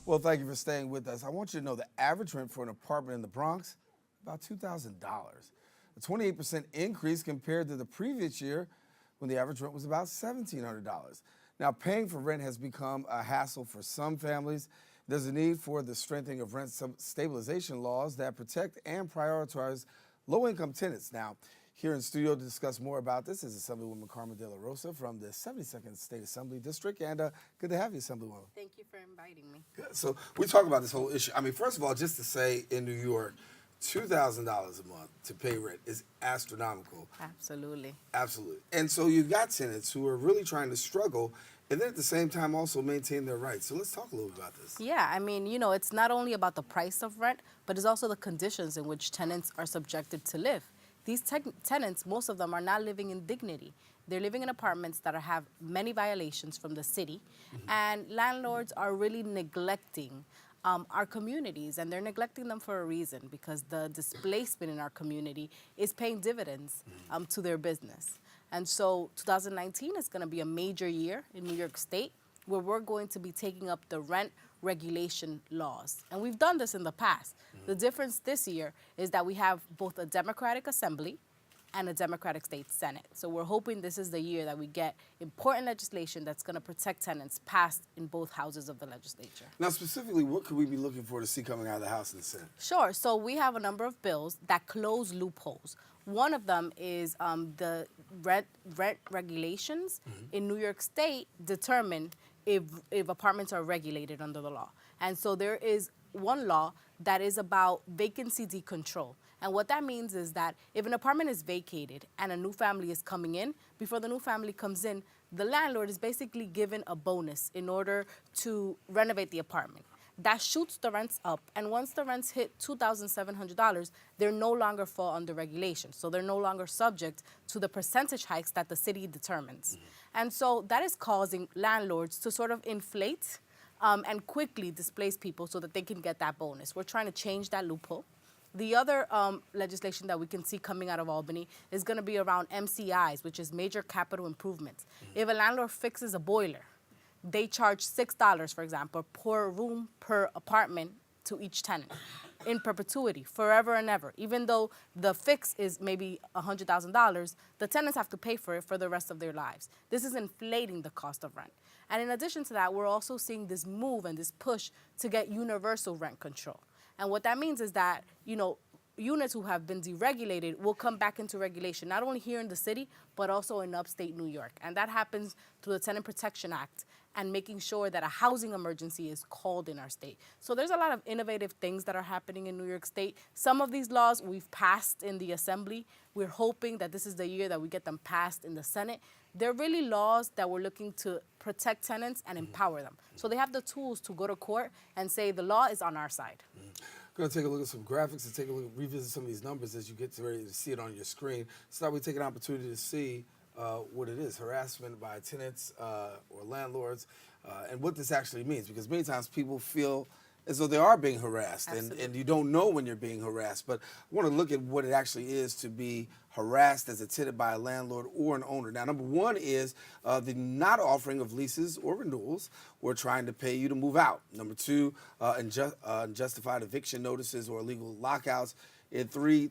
Well, thank you for staying with us. I want you to know the average rent for an apartment in the Bronx, about $2,000. A 28% increase compared to the previous year when the average rent was about $1,700. Now, paying for rent has become a hassle for some families. There's a need for the strengthening of rent stabilization laws that protect and prioritize low-income tenants. Now, here in studio to discuss more about this is Assemblywoman Carmen de la Rosa from the 72nd State Assembly District, and good to have you, Assemblywoman. Thank you for inviting me. Good. So we talk about this whole issue. I mean, first of all, just to say in New York, $2,000 a month to pay rent is astronomical. Absolutely. Absolutely. And so you've got tenants who are really trying to struggle and then at the same time also maintain their rights. So let's talk a little bit about this. Yeah, I mean, you know, it's not only about the price of rent, but it's also the conditions in which tenants are subjected to live. These tenants, most of them are not living in dignity. They're living in apartments that have many violations from the city, and landlords are really neglecting our communities, and they're neglecting them for a reason, because the displacement in our community is paying dividends to their business. And so 2019 is going to be a major year in New York State where we're going to be taking up the rent regulation laws. And we've done this in the past. The difference this year is that we have both a Democratic Assembly and a Democratic State Senate. So we're hoping this is the year that we get important legislation that's going to protect tenants passed in both houses of the legislature. Now, specifically, what could we be looking for to see coming out of the House and the Senate? Sure. So we have a number of bills that close loopholes. One of them is the rent regulations in New York State determine if apartments are regulated under the law. And so there is one law that is about vacancy decontrol. And what that means is that if an apartment is vacated and a new family is coming in, before the new family comes in, the landlord is basically given a bonus in order to renovate the apartment. That shoots the rents up, and once the rents hit $2,700, they no longer fall under regulation. So they're no longer subject to the percentage hikes that the city determines. And so that is causing landlords to sort of inflate and quickly displace people so that they can get that bonus. We're trying to change that loophole. The other legislation that we can see coming out of Albany is going to be around MCIs, which is major capital improvements. If a landlord fixes a boiler, they charge $6, for example, per room, per apartment to each tenant in perpetuity, forever and ever. Even though the fix is maybe $100,000, the tenants have to pay for it for the rest of their lives. This is inflating the cost of rent. And in addition to that, we're also seeing this move and this push to get universal rent control. And what that means is that, you know, units who have been deregulated will come back into regulation, not only here in the city, but also in upstate New York. And that happens through the Tenant Protection Act and making sure that a housing emergency is called in our state. So there's a lot of innovative things that are happening in New York State. Some of these laws we've passed in the Assembly. We're hoping that this is the year that we get them passed in the Senate. They're really laws that we're looking to protect tenants and empower them. So they have the tools to go to court and say the law is on our side. Going to take a look at some graphics and take a look, revisit some of these numbers as you get ready to see it on your screen. So that we take an opportunity to see what it is, harassment by tenants or landlords, and what this actually means. Because many times people feel as though they are being harassed, and you don't know when you're being harassed. But I want to look at what it actually is to be harassed as a tenant by a landlord or an owner. Now, number one is the not offering of leases or renewals or trying to pay you to move out. Number two, unjustified eviction notices or illegal lockouts. And three,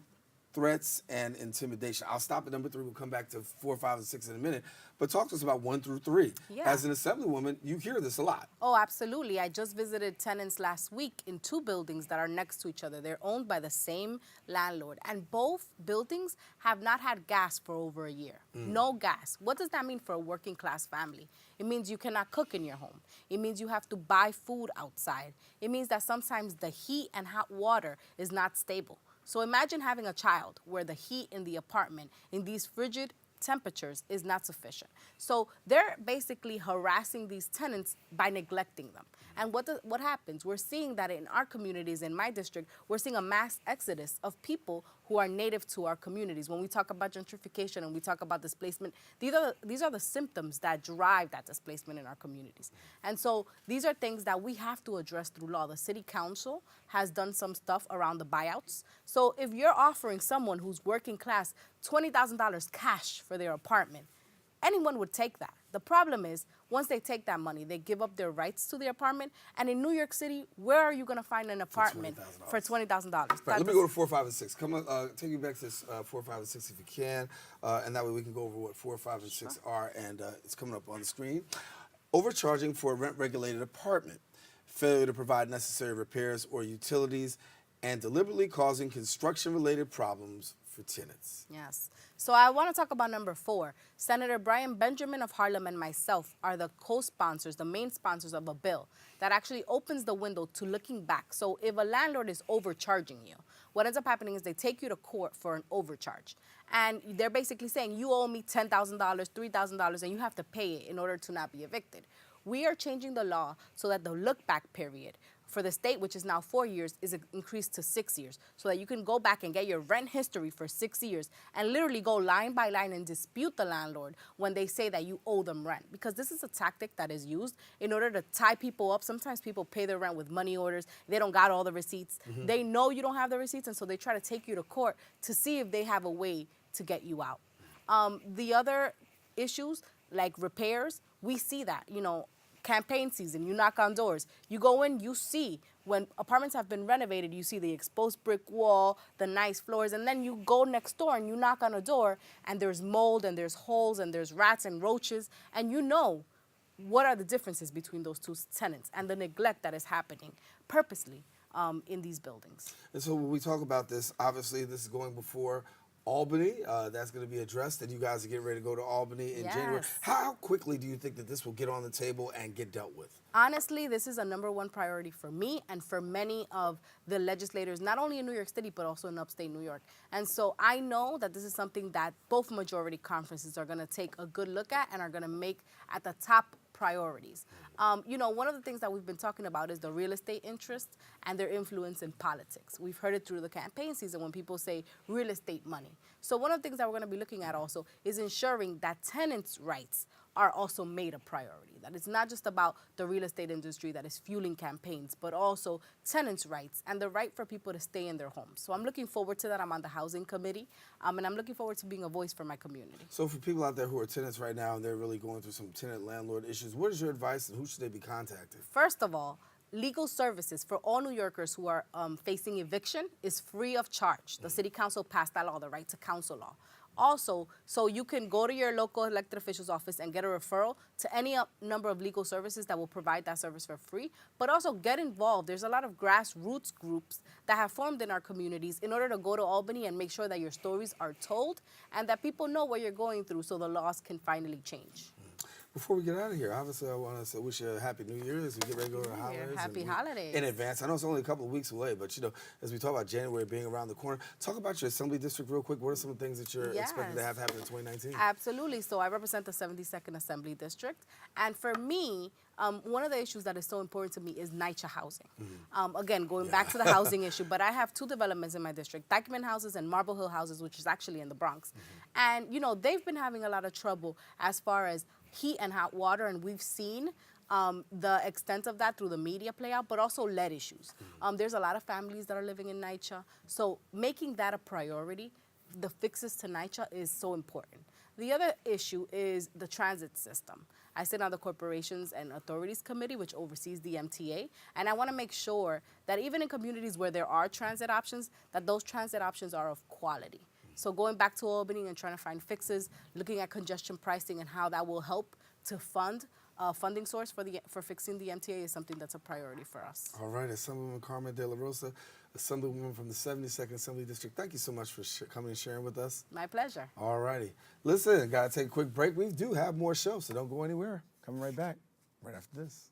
threats and intimidation. I'll stop at number three. We'll come back to 4, 5, and 6 in a minute. But talk to us about 1 through 3. Yeah. As an Assemblywoman, you hear this a lot. Oh, absolutely. I just visited tenants last week in 2 buildings that are next to each other. They're owned by the same landlord. And both buildings have not had gas for over a year. No gas. What does that mean for a working class family? It means you cannot cook in your home. It means you have to buy food outside. It means that sometimes the heat and hot water is not stable. So imagine having a child where the heat in the apartment in these frigid temperatures is not sufficient. So they're basically harassing these tenants by neglecting them. And what happens? We're seeing that in our communities, in my district, we're seeing a mass exodus of people who are native to our communities. When we talk about gentrification and we talk about displacement, these are the symptoms that drive that displacement in our communities. And so these are things that we have to address through law. The city council has done some stuff around the buyouts. So if you're offering someone who's working class $20,000 cash for their apartment, anyone would take that. The problem is Once they take that money, they give up their rights to the apartment. And in New York City, where are you going to find an apartment for $20,000? Right, let me go to 4, 5, and 6. Come on, take me back to this 4, 5, and 6 if you can, and that way we can go over what 4, 5, and 6 are, and it's coming up on the screen. Overcharging for a rent-regulated apartment, failure to provide necessary repairs or utilities, and deliberately causing construction-related problems for tenants. Yes. So I want to talk about number 4. Senator Brian Benjamin of Harlem and myself are the co-sponsors, the main sponsors of a bill that actually opens the window to looking back. So if a landlord is overcharging you, what ends up happening is they take you to court for an overcharge. And they're basically saying, you owe me $10,000, $3,000, and you have to pay it in order to not be evicted. We are changing the law so that the look-back period for the state, which is now 4 years, is increased to 6 years, so that you can go back and get your rent history for 6 years and literally go line by line and dispute the landlord when they say that you owe them rent. Because this is a tactic that is used in order to tie people up. Sometimes people pay their rent with money orders. They don't got all the receipts. They know you don't have the receipts, and so they try to take you to court to see if they have a way to get you out. The other issues, like repairs, we see that, campaign season, you knock on doors. You go in, you see, when apartments have been renovated, you see the exposed brick wall, the nice floors, and then you go next door and you knock on a door and there's mold and there's holes and there's rats and roaches, and you know what are the differences between those two tenants and the neglect that is happening purposely in these buildings. And so when we talk about this, obviously this is going before Albany. That's going to be addressed, and you guys are getting ready to go to Albany in January. How quickly do you think that this will get on the table and get dealt with? Honestly, this is a #1 priority for me and for many of the legislators, not only in New York City, but also in upstate New York. And so I know that this is something that both majority conferences are going to take a good look at and are going to make at the top priorities. One of the things that we've been talking about is the real estate interests and their influence in politics. We've heard it through the campaign season when people say real estate money. So one of the things that we're going to be looking at also is ensuring that tenants' rights are also made a priority. That it's not just about the real estate industry that is fueling campaigns, but also tenants' rights and the right for people to stay in their homes. So I'm looking forward to that. I'm on the housing committee, and I'm looking forward to being a voice for my community. So for people out there who are tenants right now and they're really going through some tenant-landlord issues, what is your advice and who should they be contacting? First of all, legal services for all New Yorkers who are facing eviction is free of charge. The City Council passed that law, the Right to Counsel law. Also, so you can go to your local elected official's office and get a referral to any number of legal services that will provide that service for free, but also get involved. There's a lot of grassroots groups that have formed in our communities in order to go to Albany and make sure that your stories are told and that people know what you're going through so the laws can finally change. Before we get out of here, obviously I want to wish you a happy New Year as we get ready to go to the holidays. Happy holidays. In advance. I know it's only a couple of weeks away, but as we talk about January being around the corner, talk about your assembly district real quick. What are some of the things that you're expecting to have happen in 2019? Absolutely. So I represent the 72nd Assembly District. And for me, one of the issues that is so important to me is NYCHA housing. Again, going back to the housing issue, but I have 2 developments in my district, Dykeman houses and Marble Hill houses, which is actually in the Bronx. And, they've been having a lot of trouble as far as heat and hot water, and we've seen the extent of that through the media play out, but also lead issues. There's a lot of families that are living in NYCHA, so making that a priority, the fixes to NYCHA is so important. The other issue is the transit system. I sit on the Corporations and Authorities Committee, which oversees the MTA, and I want to make sure that even in communities where there are transit options, that those transit options are of quality. So going back to Albany and trying to find fixes, looking at congestion pricing and how that will help to fund funding source for fixing the MTA is something that's a priority for us. All right, Assemblywoman Carmen de la Rosa, Assemblywoman from the 72nd Assembly District. Thank you so much for coming and sharing with us. My pleasure. All righty. Listen, got to take a quick break. We do have more shows, so don't go anywhere. Coming right back right after this.